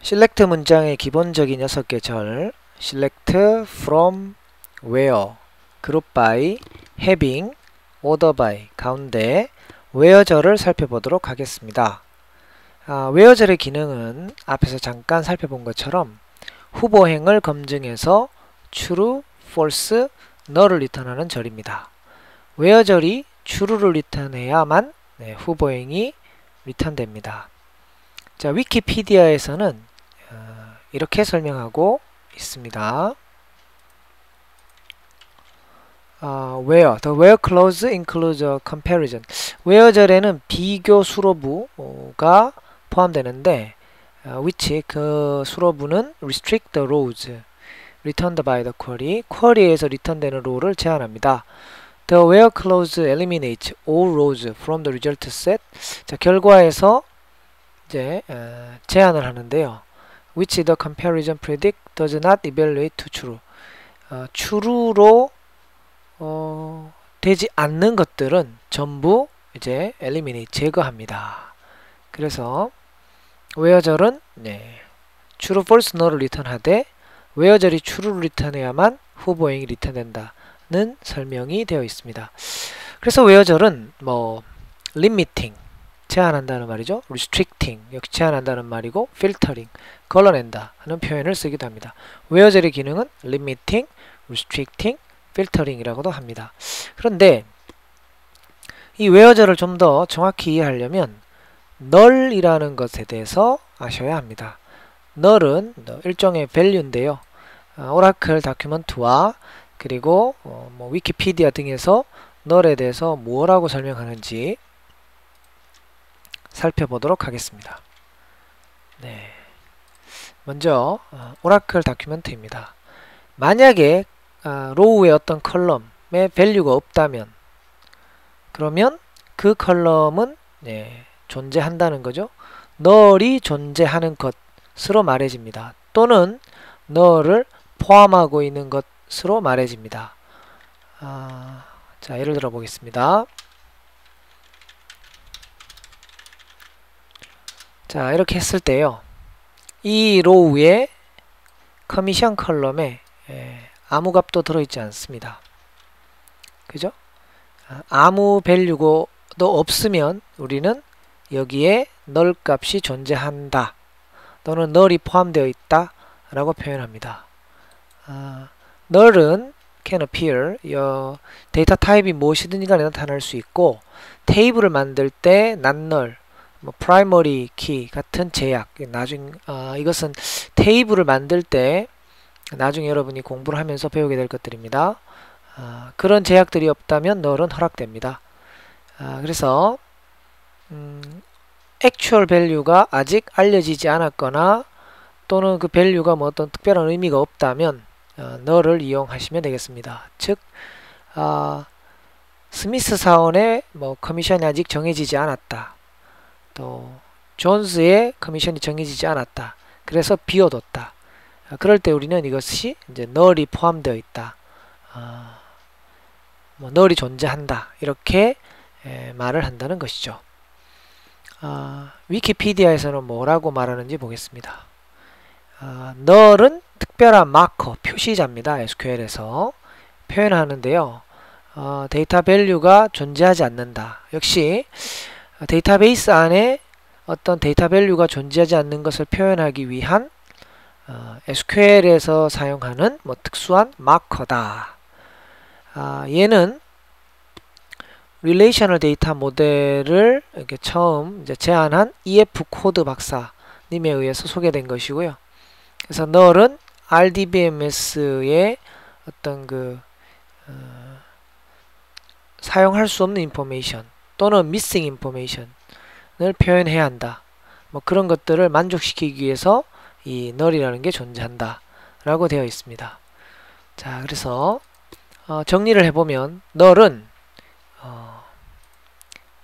select 문장의 기본적인 6개 절 select from where, group by, having, order by 가운데 where 절을 살펴보도록 하겠습니다. where 절의 기능은 앞에서 잠깐 살펴본 것처럼 후보행을 검증해서 true, false, null을 리턴하는 절입니다. where 절이 true를 리턴해야만 후보행이 리턴됩니다. 자, 위키피디아에서는 이렇게 설명하고 있습니다. where, the where clause includes a comparison. where 절에는 비교 수로부가 포함되는데 which 그 수로부는 restrict the rows returned by the query, 쿼리에서 리턴되는 로우를 제한합니다. The where clause eliminates all rows from the result set. 자, 결과에서 이제 제한을 하는데요. which the comparison predict does not evaluate to true. true로 되지 않는 것들은 전부 이제 eliminate 제거합니다. 그래서 where 절은 true, false, null을 리턴하되 where 절이 true를 리턴해야만 후보행이 리턴된다는 설명이 되어 있습니다. 그래서 where 절은 뭐 limiting 제한한다는 말이죠. restricting 역시 제한한다는 말이고 filtering 걸러낸다 하는 표현을 쓰기도 합니다. where 절의 기능은 limiting, restricting, filtering이라고도 합니다. 그런데 이 where 절을 좀 더 정확히 이해하려면 null이라는 것에 대해서 아셔야 합니다. null은 일종의 value인데요. 오라클 다큐먼트와 그리고 뭐 위키피디아 등에서 null에 대해서 뭐라고 설명하는지 살펴보도록 하겠습니다. 먼저 오라클 다큐멘트입니다. 만약에 로우의 어떤 컬럼에 밸류가 없다면 그러면 그 컬럼은 존재한다는 거죠. null이 존재하는 것으로 말해집니다. 또는 null을 포함하고 있는 것으로 말해집니다. 자, 예를 들어 보겠습니다. 자, 이렇게 했을 때요. 이 로우의 커미션 컬럼에 아무 값도 들어있지 않습니다. 그죠? 아무 밸류도 없으면 우리는 여기에 null 값이 존재한다 또는 null이 포함되어 있다 라고 표현합니다. null은 can appear 데이터 타입이 무엇이든지 간에 나타날 수 있고 테이블을 만들 때 not null 뭐 primary key 같은 제약 이것은 테이블을 만들 때 나중에 여러분이 공부를 하면서 배우게 될 것들입니다. 그런 제약들이 없다면 null은 허락됩니다. 그래서 actual value가 아직 알려지지 않았거나 또는 그 value가 뭐 어떤 특별한 의미가 없다면 null을 이용하시면 되겠습니다. 즉 스미스 사원의 뭐 커미션이 아직 정해지지 않았다. 또 존스의 커미션이 정해지지 않았다. 그래서 비워뒀다. 그럴 때 우리는 이것이 이제 null이 포함되어 있다. 뭐 null이 존재한다. 이렇게 말을 한다는 것이죠. 위키피디아에서는 뭐라고 말하는지 보겠습니다. null은 특별한 마커, 표시자입니다. SQL에서 표현하는데요. 데이터 밸류가 존재하지 않는다. 역시 데이터베이스 안에 어떤 데이터 밸류가 존재하지 않는 것을 표현하기 위한 SQL에서 사용하는 뭐 특수한 마커다. 얘는 릴레이셔널 데이터 모델을 이렇게 처음 이제 제안한 EF 코드 박사님에 의해서 소개된 것이고요. 그래서 null은 RDBMS의 어떤 그 사용할 수 없는 인포메이션 또는 missing information을 표현해야 한다. 뭐 그런 것들을 만족시키기 위해서 이 null이라는 게 존재한다 라고 되어 있습니다. 자, 그래서 정리를 해보면 null은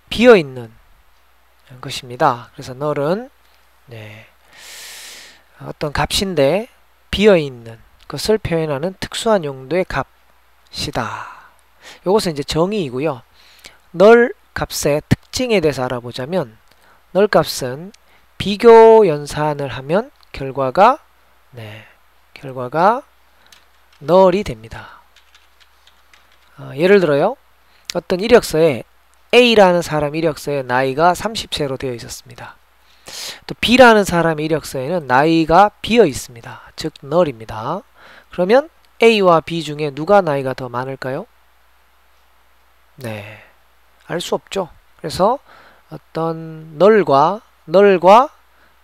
비어있는 것입니다. 그래서 null은 어떤 값인데 비어있는 것을 표현하는 특수한 용도의 값이다. 이것은 이제 정의이고요. null 값의 특징에 대해서 알아보자면 null 값은 비교 연산을 하면 결과가 결과가 null이 됩니다. 예를 들어요. 어떤 이력서에 A라는 사람 이력서에 나이가 30세로 되어 있었습니다. 또 B라는 사람 이력서에는 나이가 비어 있습니다. 즉 null입니다. 그러면 A와 B 중에 누가 나이가 더 많을까요? 네, 알 수 없죠. 그래서 어떤 null과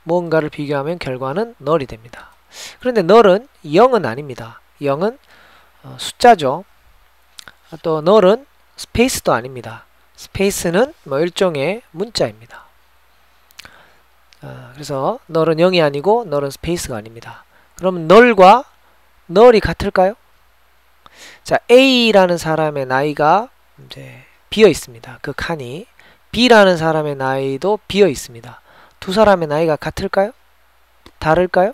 뭔가를 비교하면 결과는 null이 됩니다. 그런데 null은 0은 아닙니다. 0은 숫자죠. 또 null은 스페이스도 아닙니다. 스페이스는 뭐 일종의 문자입니다. 그래서 null은 0이 아니고 null은 스페이스가 아닙니다. 그럼 null과 null이 같을까요? 자, A라는 사람의 나이가 이제 비어 있습니다. 그 칸이. B라는 사람의 나이도 비어 있습니다. 두 사람의 나이가 같을까요? 다를까요?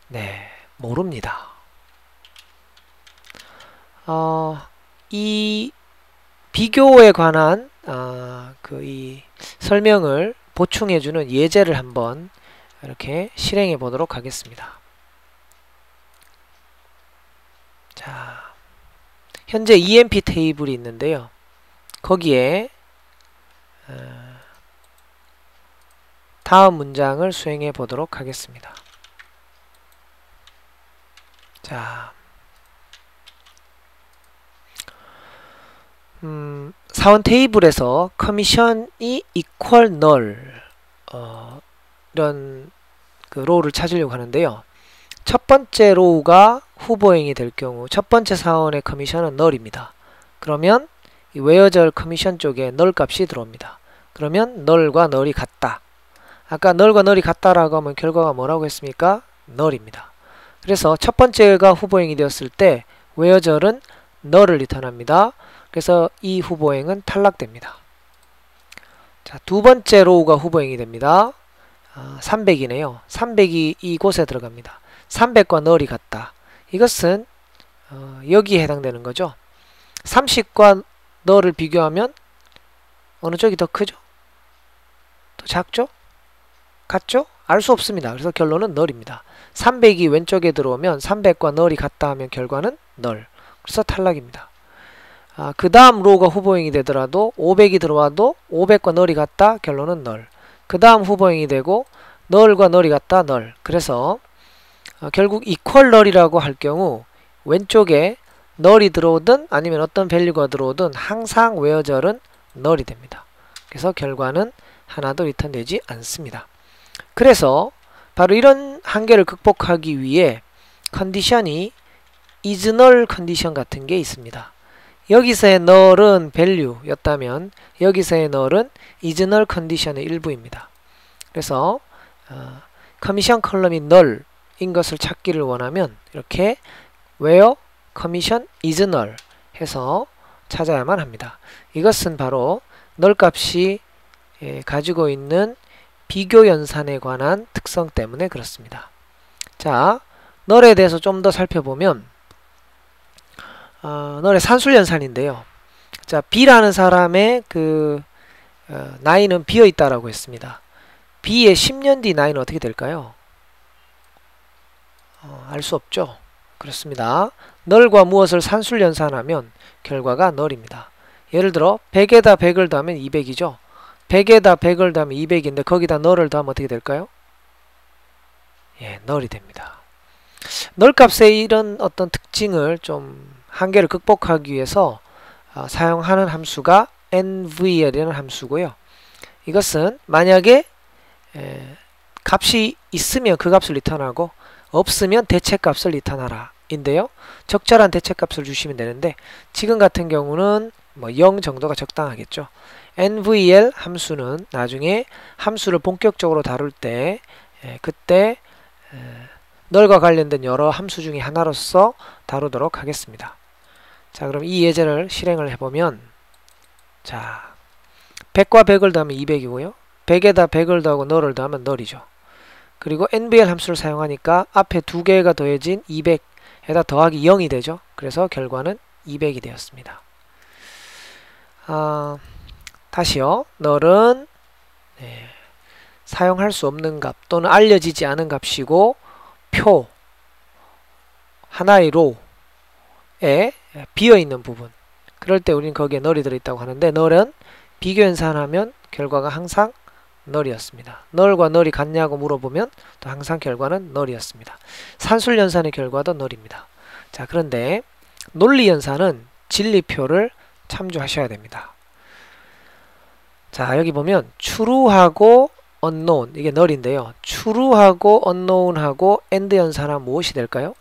네, 모릅니다. 이 비교에 관한 이 설명을 보충해주는 예제를 한번 이렇게 실행해 보도록 하겠습니다. 자, 현재 EMP 테이블이 있는데요. 거기에 다음 문장을 수행해 보도록 하겠습니다. 자, 사원 테이블에서 커미션이 equal null 이런 그 로우를 찾으려고 하는데요. 첫 번째 로우가 후보행이 될 경우 첫 번째 사원의 커미션은 null입니다. 그러면 이 where절 커미션 쪽에 null 값이 들어옵니다. 그러면 null과 null이 같다. 아까 null과 null이 같다라고 하면 결과가 뭐라고 했습니까? null입니다. 그래서 첫 번째가 후보행이 되었을 때 where절은 null을 리턴합니다. 그래서 이 후보행은 탈락됩니다. 자, 두 번째 로우가 후보행이 됩니다. 300이네요. 300이 이곳에 들어갑니다. 300과 null이 같다. 이것은 여기에 해당되는 거죠. 30과 null을 비교하면 어느 쪽이 더 크죠? 더 작죠? 같죠? 알 수 없습니다. 그래서 결론은 null입니다. 300이 왼쪽에 들어오면 300과 null이 같다 하면 결과는 null. 그래서 탈락입니다. 그 다음 로우가 후보행이 되더라도 500이 들어와도 500과 null이 같다. 결론은 null. 그 다음 후보행이 되고 null과 null이 같다. null. 그래서 결국 equal null이라고 할 경우 왼쪽에 null이 들어오든 아니면 어떤 밸류가 들어오든 항상 where절은 null이 됩니다. 그래서 결과는 하나도 리턴되지 않습니다. 그래서 바로 이런 한계를 극복하기 위해 컨디션이 is null 컨디션 같은 게 있습니다. 여기서의 null은 value였다면 여기서의 null은 is null 컨디션의 일부입니다. 그래서 커미션 컬럼이 null인 것을 찾기를 원하면 이렇게 where commission is null 해서 찾아야만 합니다. 이것은 바로 null 값이 가지고 있는 비교 연산에 관한 특성 때문에 그렇습니다. 자, null에 대해서 좀 더 살펴보면 null의 산술 연산인데요. 자, B라는 사람의 나이는 비어 있다라고 했습니다. B의 10년 뒤 나이는 어떻게 될까요? 알 수 없죠. 그렇습니다. null과 무엇을 산술 연산하면 결과가 null입니다. 예를 들어 100에다 100을 더하면 200이죠. 100에다 100을 더하면 200인데 거기다 null을 더하면 어떻게 될까요? 예, null이 됩니다. null 값의 이런 어떤 특징을 좀 한계를 극복하기 위해서 사용하는 함수가 nvl이라는 함수고요. 이것은 만약에 값이 있으면 그 값을 리턴하고 없으면 대체값을 리턴하라 인데요. 적절한 대체값을 주시면 되는데 지금 같은 경우는 뭐 0 정도가 적당하겠죠. nvl 함수는 나중에 함수를 본격적으로 다룰 때 그때 null과 관련된 여러 함수 중에 하나로서 다루도록 하겠습니다. 자, 그럼 이 예제를 실행을 해보면 자, 100과 100을 더하면 200이고요. 100에다 100을 더하고 null을 더하면 null이죠. 그리고 nvl 함수를 사용하니까 앞에 두 개가 더해진 200에다 더하기 0이 되죠. 그래서 결과는 200이 되었습니다. 다시요. null은 사용할 수 없는 값 또는 알려지지 않은 값이고 표 하나의 로에 비어있는 부분, 그럴 때 우리는 거기에 널이 들어있다고 하는데, 널은 비교 연산하면 결과가 항상 널이었습니다. 널과 널이 같냐고 물어보면 또 항상 결과는 널이었습니다. 산술 연산의 결과도 널입니다. 자, 그런데 논리 연산은 진리표를 참조하셔야 됩니다. 자, 여기 보면 true하고 unknown, 이게 널인데요. true하고 unknown하고 and 연산하면 무엇이 될까요?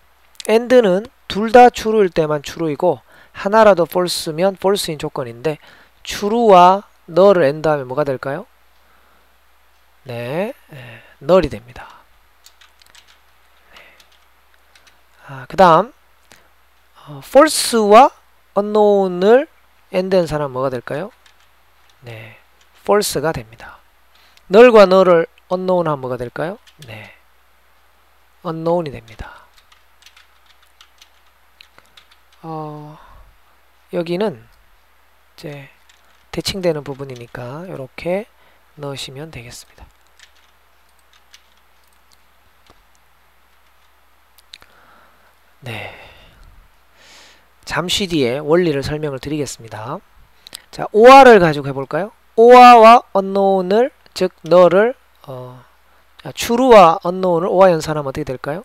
and는 둘 다 true일 때만 true이고 하나라도 false면 false인 조건인데, true와 null을 and 하면 뭐가 될까요? 네, null이 됩니다. 그 다음 false와 unknown을 and 연산하면 뭐가 될까요? 네, false가 됩니다. null과 null을 unknown 하면 뭐가 될까요? 네, unknown이 됩니다. 여기는 이제 대칭되는 부분이니까 이렇게 넣으시면 되겠습니다. 네, 잠시 뒤에 원리를 설명을 드리겠습니다. 자, OR을 가지고 해볼까요? OR와 unknown을, 즉 null을 true와 unknown을 OR 연산하면 어떻게 될까요?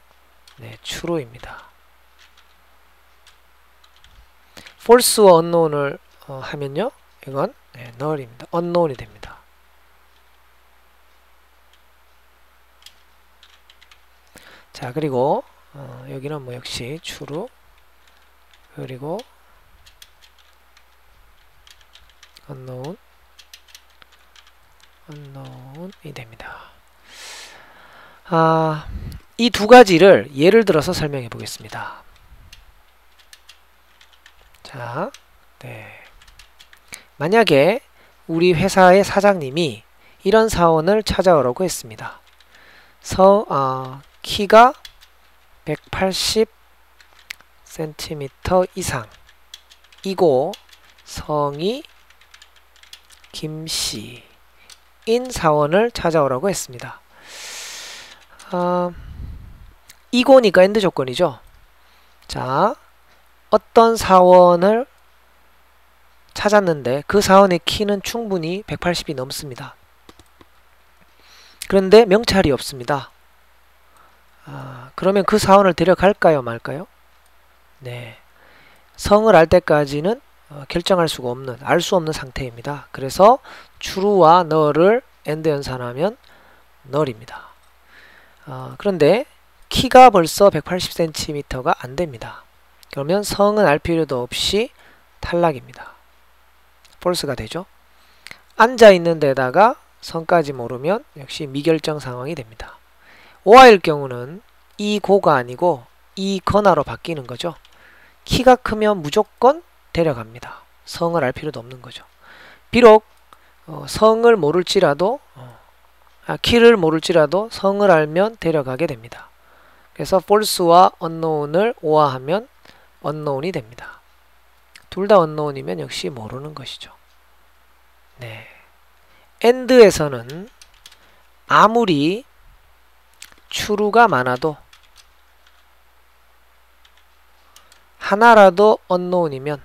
네, true입니다. false와 unknown을 하면요, 이건 네, null입니다. unknown이 됩니다. 자, 그리고 여기는 뭐 역시 true, 그리고 unknown이 됩니다. 이 두 가지를 예를 들어서 설명해 보겠습니다. 자, 네. 만약에 우리 회사의 사장님이 이런 사원을 찾아오라고 했습니다. 키가 180cm 이상이고 성이 김씨인 사원을 찾아오라고 했습니다. 이고니까 엔드 조건이죠. 자, 어떤 사원을 찾았는데 그 사원의 키는 충분히 180이 넘습니다. 그런데 명찰이 없습니다. 그러면 그 사원을 데려갈까요, 말까요? 네, 성을 알 때까지는 결정할 수가 없는, 알 수 없는 상태입니다. 그래서 true와 null을 and 연산하면 null입니다. 그런데 키가 벌써 180cm가 안 됩니다. 그러면 성은 알 필요도 없이 탈락입니다. false가 되죠. 앉아 있는 데다가 성까지 모르면 역시 미결정 상황이 됩니다. 오아일 경우는 이고가 아니고 이거나로 바뀌는 거죠. 키가 크면 무조건 데려갑니다. 성을 알 필요도 없는 거죠. 비록 성을 모를지라도 키를 모를지라도 성을 알면 데려가게 됩니다. 그래서 false와 unknown을 오아하면 unknown이 됩니다. 둘 다 unknown이면 역시 모르는 것이죠. 네, and에서는 아무리 true가 많아도 하나라도 unknown이면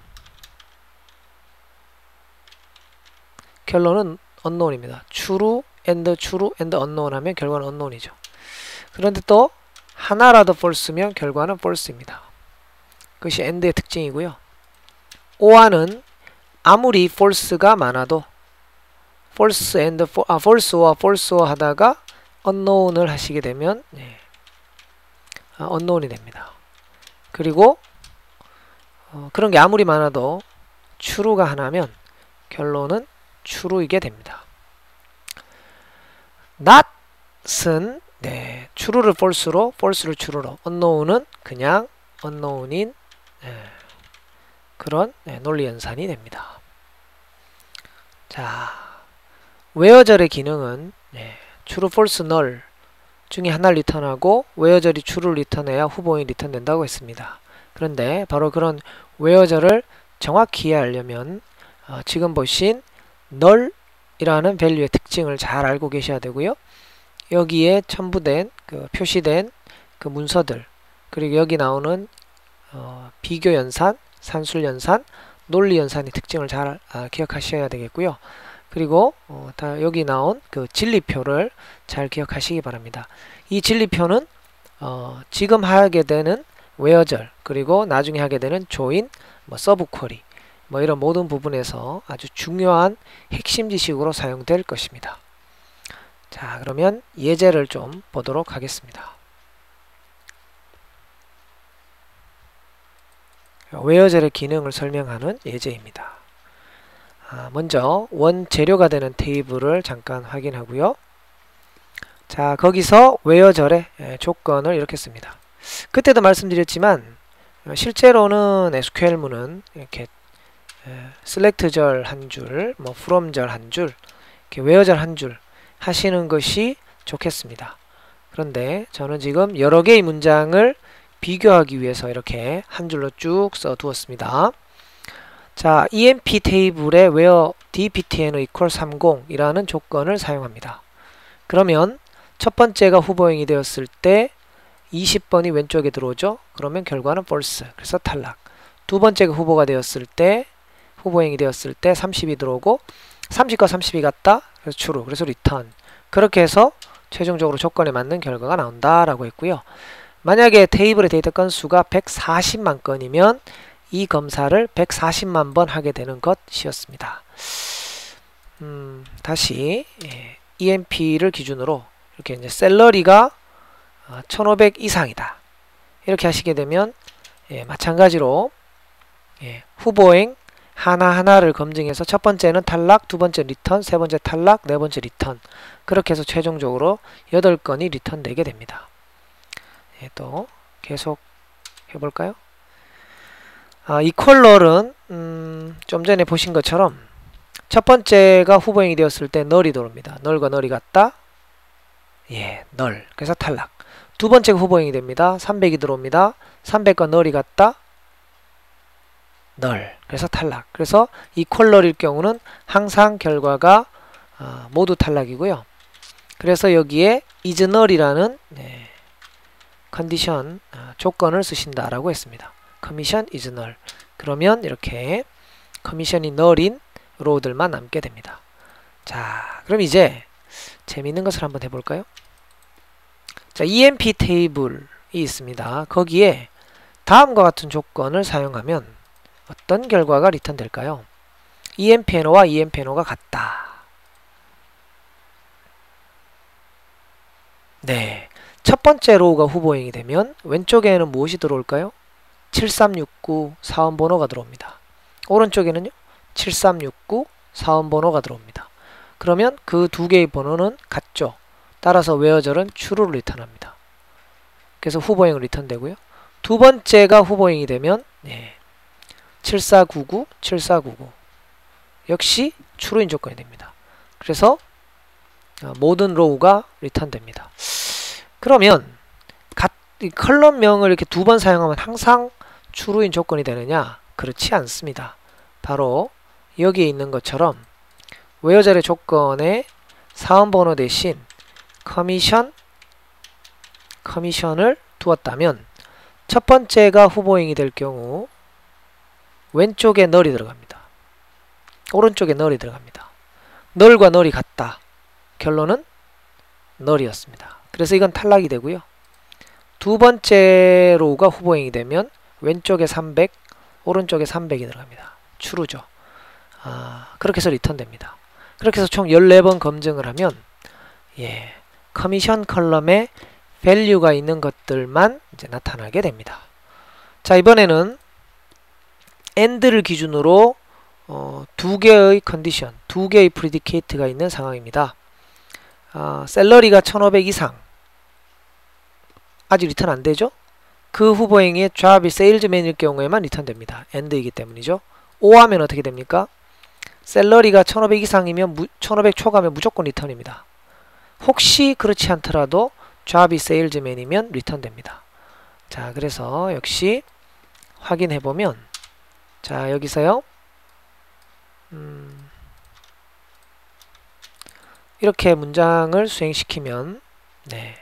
결론은 unknown입니다. true and unknown 하면 결과는 unknown이죠. 그런데 또 하나라도 false면 결과는 false입니다. 그것이 and의 특징이고요. or는 아무리 false가 많아도 false와 false와 하다가 unknown을 하시게 되면 unknown이 됩니다. 그리고 그런 게 아무리 많아도 true가 하나면 결론은 true이게 됩니다. not은 true를 false로, false를 true로, unknown은 그냥 unknown인 그런 논리 연산이 됩니다. 자, where절의 기능은 true, false, null 중에 하나를 리턴하고 where절이 true를 리턴해야 후보인 리턴된다고 했습니다. 그런데 바로 그런 where절을 정확히 이해하려면 지금 보신 null이라는 밸류의 특징을 잘 알고 계셔야 되고요. 여기에 첨부된 표시된 그 문서들, 그리고 여기 나오는 비교 연산, 산술 연산, 논리 연산의 특징을 잘 기억하셔야 되겠고요. 그리고 여기 나온 그 진리표를 잘 기억하시기 바랍니다. 이 진리표는 지금 하게 되는 웨어절, 그리고 나중에 하게 되는 조인, 서브 쿼리, 이런 모든 부분에서 아주 중요한 핵심 지식으로 사용될 것입니다. 자, 그러면 예제를 좀 보도록 하겠습니다. 웨어젤의 기능을 설명하는 예제입니다. 먼저 원재료가 되는 테이블을 잠깐 확인하고요. 자, 거기서 웨어젤의 조건을 이렇게 씁니다. 그때도 말씀드렸지만 실제로는 SQL문은 이렇게 select절 한 줄, from절 한 줄, 이렇게 웨어절 한 줄 하시는 것이 좋겠습니다. 그런데 저는 지금 여러 개의 문장을 비교하기 위해서 이렇게 한 줄로 쭉 써두었습니다. 자, emp 테이블에 where dptn equal 30이라는 조건을 사용합니다. 그러면 첫 번째가 후보행이 되었을 때 20번이 왼쪽에 들어오죠. 그러면 결과는 false. 그래서 탈락. 두 번째가 후보행이 되었을 때 30이 들어오고 30과 30이 같다. 그래서 true. 그래서 return. 그렇게 해서 최종적으로 조건에 맞는 결과가 나온다라고 했고요. 만약에 테이블의 데이터 건수가 140만 건이면 이 검사를 140만 번 하게 되는 것이었습니다. 다시 EMP를 기준으로 이렇게 이제 샐러리가 1500 이상이다. 이렇게 하시게 되면 마찬가지로 후보행 하나하나를 검증해서 첫 번째는 탈락, 두 번째 리턴, 세 번째 탈락, 네 번째 리턴. 그렇게 해서 최종적으로 8건이 리턴되게 됩니다. 또 계속 해볼까요? equal은 좀 전에 보신 것처럼 첫 번째가 후보행이 되었을 때 널이 들어옵니다. 널과 널이 같다. 널. 그래서 탈락. 두 번째가 후보행이 됩니다. 300이 들어옵니다. 300과 널이 같다. 널. 그래서 탈락. 그래서 equal일 경우는 항상 결과가 모두 탈락이고요. 그래서 여기에 is null이라는 컨디션 조건을 쓰신다라고 했습니다. 컨디션 is null. 그러면 이렇게 컨디션이 null인 로우들만 남게 됩니다. 자, 그럼 이제 재미있는 것을 한번 해볼까요? 자, emp 테이블이 있습니다. 거기에 다음과 같은 조건을 사용하면 어떤 결과가 리턴 될까요? empNO와 empNO가 같다. 네. 첫 번째 로우가 후보행이 되면 왼쪽에는 무엇이 들어올까요? 7369 사원번호가 들어옵니다. 오른쪽에는요? 7369 사원번호가 들어옵니다. 그러면 그 두 개의 번호는 같죠. 따라서 웨어절은 true를 리턴합니다. 그래서 후보행을 리턴되고요. 두 번째가 후보행이 되면 7499 7499 역시 true인 조건이 됩니다. 그래서 모든 로우가 리턴됩니다. 그러면 이 컬럼명을 이렇게 두 번 사용하면 항상 true인 조건이 되느냐? 그렇지 않습니다. 바로 여기에 있는 것처럼 웨어절의 조건에 사원번호 대신 커미션을 두었다면 첫 번째가 후보행이 될 경우 왼쪽에 널이 들어갑니다. 오른쪽에 널이 들어갑니다. 널과 널이 같다. 결론은 널이었습니다. 그래서 이건 탈락이 되고요. 두 번째 로우가 후보행이 되면 왼쪽에 300, 오른쪽에 300이 들어갑니다. true죠. 그렇게 해서 리턴됩니다. 그렇게 해서 총 14번 검증을 하면 커미션 컬럼에 value가 있는 것들만 이제 나타나게 됩니다. 자, 이번에는 and를 기준으로 두 개의 컨디션, 두 개의 predicate가 있는 상황입니다. 샐러리가 1500 이상 아직 리턴 안 되죠? 그 후보행의 job이 salesman일 경우에만 리턴됩니다. and이기 때문이죠. O 하면 어떻게 됩니까? 샐러리가 1500 이상이면 1500 초과면 무조건 리턴입니다. 혹시 그렇지 않더라도 job이 salesman이면 리턴됩니다. 자, 그래서 역시 확인해 보면 자, 여기서요. 이렇게 문장을 수행시키면 네.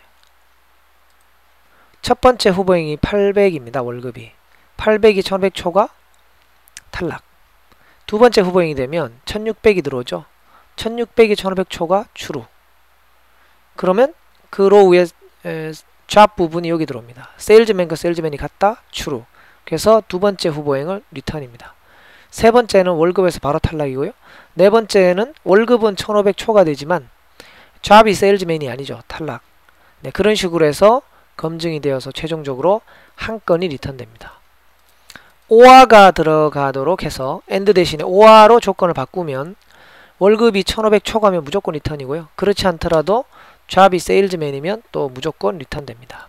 첫 번째 후보행이 800입니다. 월급이. 800이 1500 초과 탈락. 두 번째 후보행이 되면 1600이 들어오죠. 1600이 1500 초과 추루. 그러면 그 로 위에 잡 부분이 여기 들어옵니다. 세일즈맨과 세일즈맨이 같다 추루. 그래서 두 번째 후보행을 리턴입니다. 세 번째는 월급에서 바로 탈락이고요. 네 번째는 월급은 1500 초과되지만 잡이 세일즈맨이 아니죠. 탈락. 네, 그런 식으로 해서 검증이 되어서 최종적으로 한 건이 리턴됩니다. OR가 들어가도록 해서 AND 대신에 OR로 조건을 바꾸면 월급이 1500 초과면 무조건 리턴이고요. 그렇지 않더라도 잡이 세일즈맨이면 또 무조건 리턴됩니다.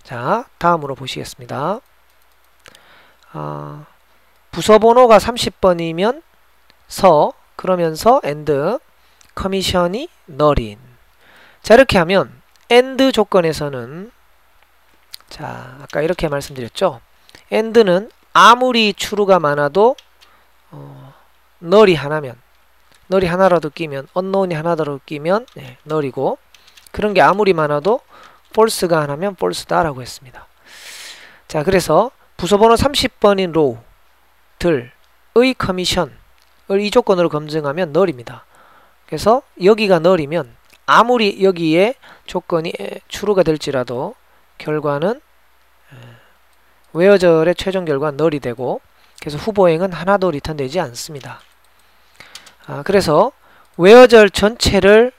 자, 다음으로 보시겠습니다. 부서 번호가 30번이면 서 그러면서 AND 커미션이 널인. 자, 이렇게 하면 AND 조건에서는 자, 아까 이렇게 말씀드렸죠. AND는 아무리 추루가 많아도 널이 하나면 널이 하나라도 끼면 언노운이 하나라도 끼면 네, 널이고 그런 게 아무리 많아도 false가 하나면 false다라고 했습니다. 자, 그래서 부서번호 30번인 로우들의 커미션을 이 조건으로 검증하면 널입니다. 그래서 여기가 널이면 아무리 여기에 조건이 추루가 될지라도 결과는 웨어절의 최종 결과는 널이 되고 그래서 후보행은 하나도 리턴되지 않습니다. 그래서 웨어절 전체를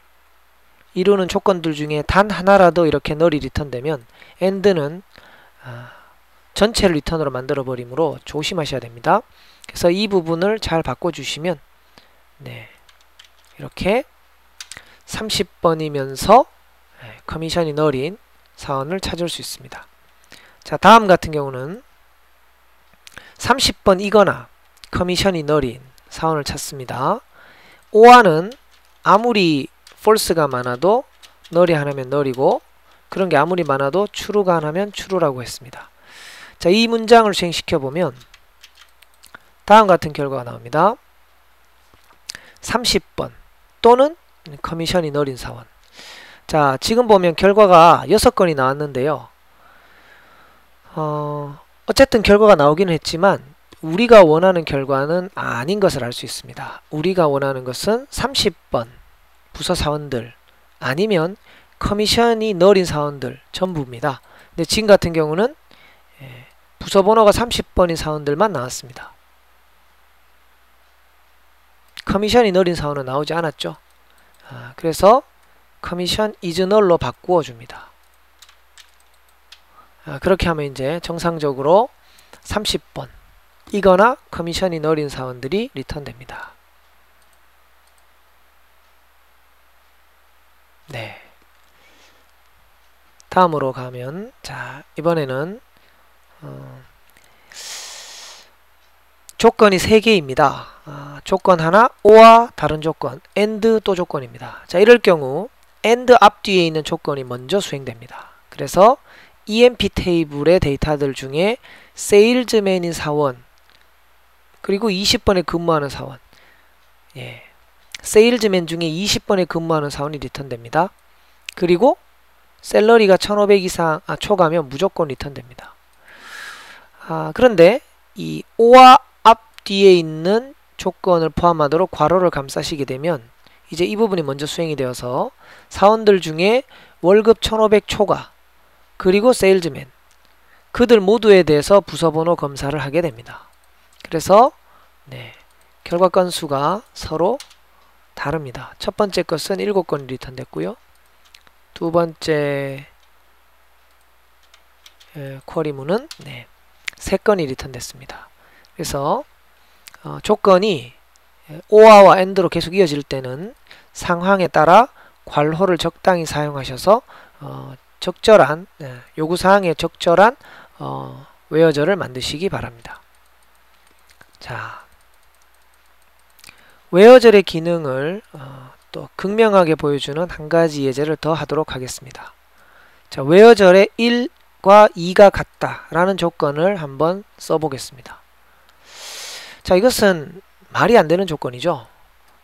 이루는 조건들 중에 단 하나라도 이렇게 널이 리턴되면 AND는 전체를 리턴으로 만들어 버리므로 조심하셔야 됩니다. 그래서 이 부분을 잘 바꿔주시면 네, 이렇게 30번이면서 커미션이 널인 사원을 찾을 수 있습니다. 자, 다음 같은 경우는 30번이거나 커미션이 널인 사원을 찾습니다. OR는 아무리 false가 많아도 널이 하나면 널이고 그런 게 아무리 많아도 true가 하나면 true라고 했습니다. 자, 이 문장을 수행시켜보면 다음 같은 결과가 나옵니다. 30번 또는 커미션이 널인 사원. 자, 지금 보면 결과가 6건이 나왔는데요. 어쨌든 결과가 나오기는 했지만 우리가 원하는 결과는 아닌 것을 알 수 있습니다. 우리가 원하는 것은 30번 부서 사원들 아니면 커미션이 널인 사원들 전부입니다. 근데 지금 같은 경우는 부서 번호가 30번인 사원들만 나왔습니다. 커미션이 널인 사원은 나오지 않았죠. 그래서 커미션 is null로 바꾸어 줍니다. 그렇게 하면 이제 정상적으로 30번 이거나 커미션이 널인 사원들이 리턴됩니다. 네. 다음으로 가면 자, 이번에는 조건이 3개입니다. 조건 하나, OR 다른 조건, AND 또 조건입니다. 자, 이럴 경우 AND 앞뒤에 있는 조건이 먼저 수행됩니다. 그래서 EMP 테이블의 데이터들 중에 세일즈맨인 사원 그리고 20번에 근무하는 사원 세일즈맨 중에 20번에 근무하는 사원이 리턴됩니다. 그리고 셀러리가 1500 이상 초과면 무조건 리턴됩니다. 그런데 이 OR 앞뒤에 있는 조건을 포함하도록 괄호를 감싸시게 되면 이제 이 부분이 먼저 수행이 되어서 사원들 중에 월급 1500 초과 그리고 세일즈맨 그들 모두에 대해서 부서번호 검사를 하게 됩니다. 그래서 네, 결과 건수가 서로 다릅니다. 첫 번째 것은 7건이 리턴됐고요. 두 번째 쿼리문은 3건이 리턴됐습니다. 그래서 조건이 OR와 AND로 계속 이어질 때는 상황에 따라 괄호를 적당히 사용하셔서 적절한 요구사항에 적절한 웨어절을 만드시기 바랍니다. 자, 웨어절의 기능을 또 극명하게 보여주는 한 가지 예제를 더 하도록 하겠습니다. 자, 웨어절의 1과 2가 같다라는 조건을 한번 써보겠습니다. 자, 이것은 말이 안 되는 조건이죠.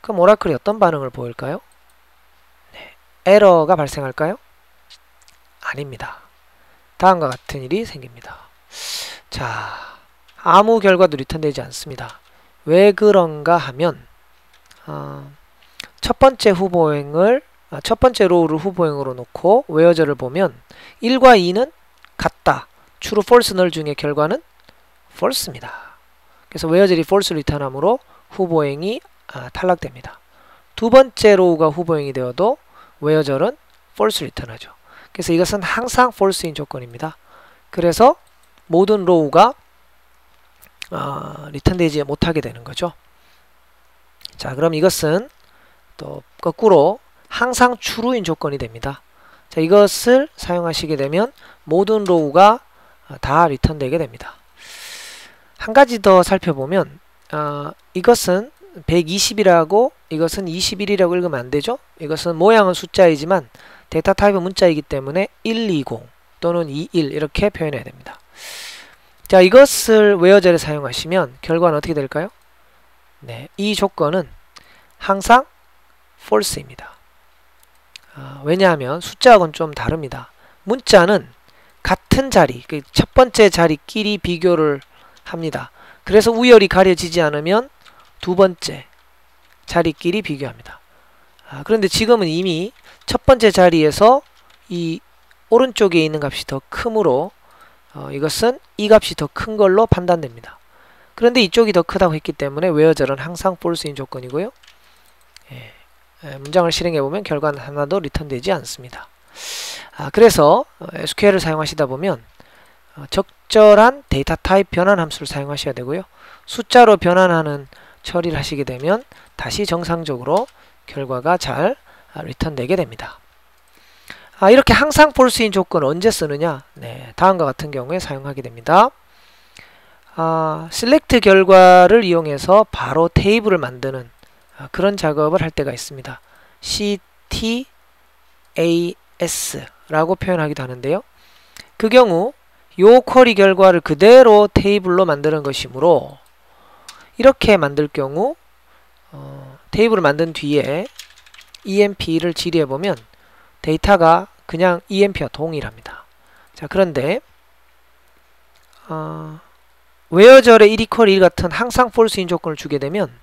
그럼 오라클이 어떤 반응을 보일까요? 에러가 발생할까요? 아닙니다. 다음과 같은 일이 생깁니다. 자, 아무 결과도 리턴되지 않습니다. 왜 그런가 하면 첫 번째 로우를 후보행으로 놓고 웨어저를 보면 1과 2는 같다. true, false, null 중에 결과는 false입니다. 그래서 웨어절이 false 리턴하므로 후보행이 탈락됩니다. 두 번째 로우가 후보행이 되어도 웨어절은 false 리턴하죠. 그래서 이것은 항상 false인 조건입니다. 그래서 모든 로우가 리턴되지 못하게 되는 거죠. 자, 그럼 이것은 또 거꾸로 항상 true인 조건이 됩니다. 자, 이것을 사용하시게 되면 모든 로우가 다 리턴되게 됩니다. 한 가지 더 살펴보면 이것은 120이라고 이것은 21이라고 읽으면 안 되죠. 이것은 모양은 숫자이지만 데이터 타입은 문자이기 때문에 120 또는 21 이렇게 표현해야 됩니다. 자, 이것을 웨어절에 사용하시면 결과는 어떻게 될까요? 네, 이 조건은 항상 false입니다. 왜냐하면 숫자하고는 좀 다릅니다. 문자는 같은 자리, 첫 번째 자리끼리 비교를 합니다. 그래서 우열이 가려지지 않으면 두 번째 자리끼리 비교합니다. 그런데 지금은 이미 첫 번째 자리에서 이 오른쪽에 있는 값이 더 크므로 이것은 이 값이 더 큰 걸로 판단됩니다. 그런데 이쪽이 더 크다고 했기 때문에 웨어절은 항상 false인 조건이고요. 문장을 실행해보면 결과는 하나도 리턴되지 않습니다. 그래서 SQL을 사용하시다 보면 적절한 데이터 타입 변환 함수를 사용하셔야 되고요. 숫자로 변환하는 처리를 하시게 되면 다시 정상적으로 결과가 잘 리턴되게 됩니다. 이렇게 항상 false인 조건을 언제 쓰느냐? 네, 다음과 같은 경우에 사용하게 됩니다. select 결과를 이용해서 바로 테이블을 만드는 그런 작업을 할 때가 있습니다. CTAS 라고 표현하기도 하는데요. 그 경우 요 쿼리 결과를 그대로 테이블로 만드는 것이므로 이렇게 만들 경우 테이블을 만든 뒤에 EMP를 질의해보면 데이터가 그냥 EMP와 동일합니다. 자, 그런데 웨어절의 1 이퀄 1 같은 항상 false인 조건을 주게 되면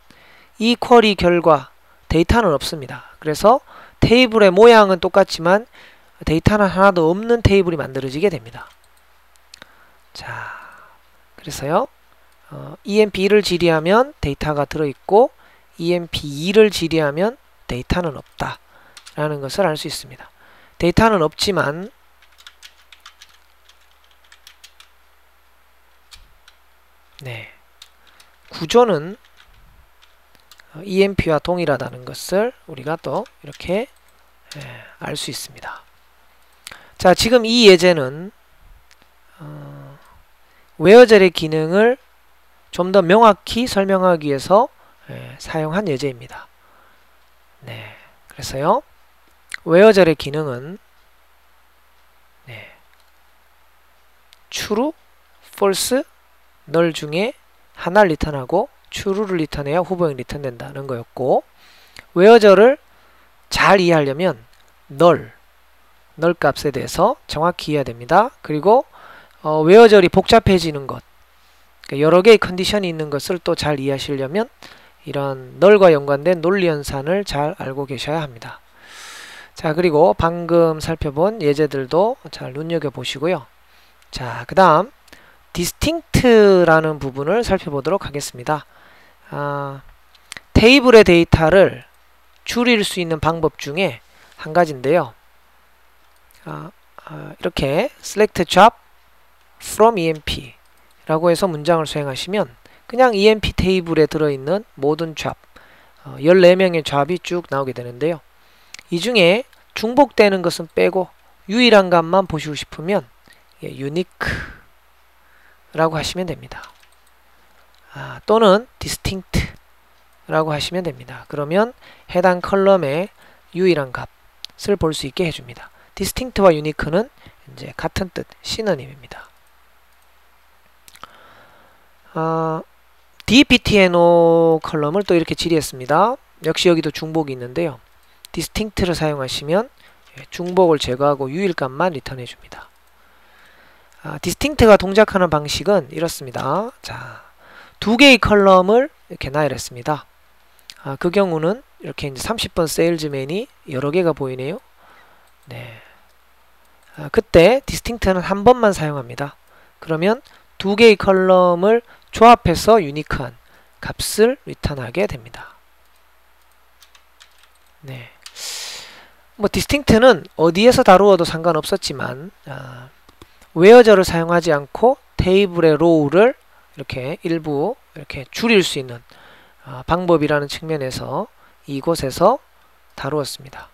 이 쿼리 결과 데이터는 없습니다. 그래서 테이블의 모양은 똑같지만 데이터는 하나도 없는 테이블이 만들어지게 됩니다. 자, 그래서요 EMP1을 질의하면 데이터가 들어있고 EMP2를 질의하면 데이터는 없다 라는 것을 알 수 있습니다. 데이터는 없지만 네, 구조는 EMP와 동일하다는 것을 우리가 또 이렇게 알 수 있습니다. 자, 지금 이 예제는 웨어절의 기능을 좀 더 명확히 설명하기 위해서 사용한 예제입니다. 네, 그래서요 웨어절의 기능은 true, false, null 중에 하나를 리턴하고 true를 리턴해야 후보행 리턴된다는 거였고, 웨어절을 잘 이해하려면 null 값에 대해서 정확히 이해해야 됩니다. 그리고 웨어절이 복잡해지는 것, 그러니까 여러 개의 컨디션이 있는 것을 또 잘 이해하시려면 이런 null과 연관된 논리 연산을 잘 알고 계셔야 합니다. 자, 그리고 방금 살펴본 예제들도 잘 눈여겨보시고요. 자, 그 다음 distinct라는 부분을 살펴보도록 하겠습니다. 테이블의 데이터를 줄일 수 있는 방법 중에 한 가지인데요. 이렇게 select job from EMP 라고 해서 문장을 수행하시면 그냥 EMP 테이블에 들어있는 모든 job 14명의 job이 쭉 나오게 되는데요. 이 중에 중복되는 것은 빼고 유일한 값만 보시고 싶으면 unique 라고 하시면 됩니다. 또는 distinct 라고 하시면 됩니다. 그러면 해당 컬럼의 유일한 값을 볼 수 있게 해줍니다. distinct와 unique는 이제 같은 뜻, 시너님입니다. dptno 컬럼을 또 이렇게 질의했습니다. 역시 여기도 중복이 있는데요. distinct를 사용하시면 중복을 제거하고 유일값만 리턴해 줍니다. 디스팅트가 동작하는 방식은 이렇습니다. 자, 두 개의 컬럼을 이렇게 나열했습니다. 그 경우는 이렇게 이제 30번 세일즈맨이 여러 개가 보이네요. 네. 그때 디스팅트는 한 번만 사용합니다. 그러면 두 개의 컬럼을 조합해서 유니크한 값을 리턴하게 됩니다. 네. 뭐 디스팅트는 어디에서 다루어도 상관없었지만 웨어저를 사용하지 않고 테이블의 로우를 이렇게 일부 이렇게 줄일 수 있는 방법이라는 측면에서 이곳에서 다루었습니다.